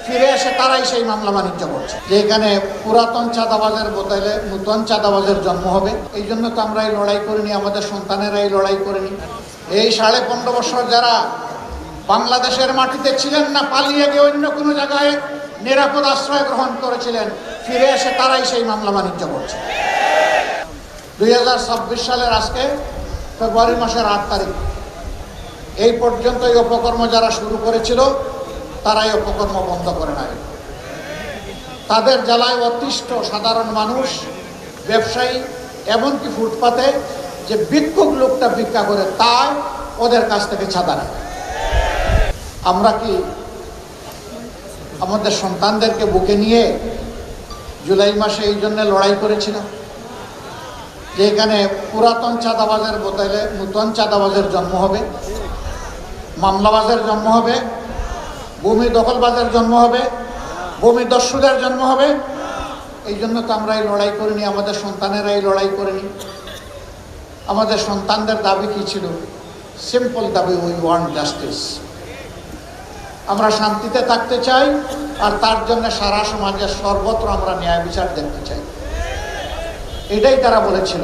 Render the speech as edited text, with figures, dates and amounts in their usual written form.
ফিরে এসে তারাই সেই মামলা বাণিজ্য করছে, যে এখানে পুরাতন চাঁদাবাজের বদলে নূতন চাঁদাবাজের জন্ম হবে। এই জন্য তো আমরা এই লড়াই করিনি, আমাদের সন্তানেরা এই লড়াই করেনি। এই 15.5 বছর যারা বাংলাদেশের মাটিতে ছিলেন না, পালিয়ে গিয়ে অন্য কোনো জায়গায় নিরাপদ আশ্রয় গ্রহণ করেছিলেন, ফিরে এসে তারাই সেই মামলা বাণিজ্য করছে। 2026 সালের আজকে ফেব্রুয়ারি মাসের 8 তারিখ এই পর্যন্ত এই অপকর্ম যারা শুরু করেছিল তারাই অপকর্ম বন্ধ করে নাই। তাদের জ্বালায় অতিষ্ঠ সাধারণ মানুষ, ব্যবসায়ী, এমনকি ফুটপাতে যে ভিক্ষুক লোকটা ভিক্ষা করে তাই ওদের কাছ থেকে চাঁদা নেয়। আমরা কি আমাদের সন্তানদেরকে বুকে নিয়ে জুলাই মাসে এই জন্য লড়াই করেছিলাম যে এখানে পুরাতন চাঁদাবাজের বদলে নূতন চাঁদাবাজের জন্ম হবে, মামলাবাজের জন্ম হবে, ভূমি দখলবাজের জন্ম হবে, ভূমি দস্যুদের জন্ম হবে। এই জন্য তো আমরা এই লড়াই করিনি, আমাদের সন্তানেরা এই লড়াই করেনি। আমাদের সন্তানদের দাবি কি ছিল? সিম্পল দাবি, উই ওয়ান্ট জাস্টিস। আমরা শান্তিতে থাকতে চাই, আর তার জন্য সারা সমাজের সর্বত্র আমরা ন্যায় বিচার দেখতে চাই। এটাই তারা বলেছিল।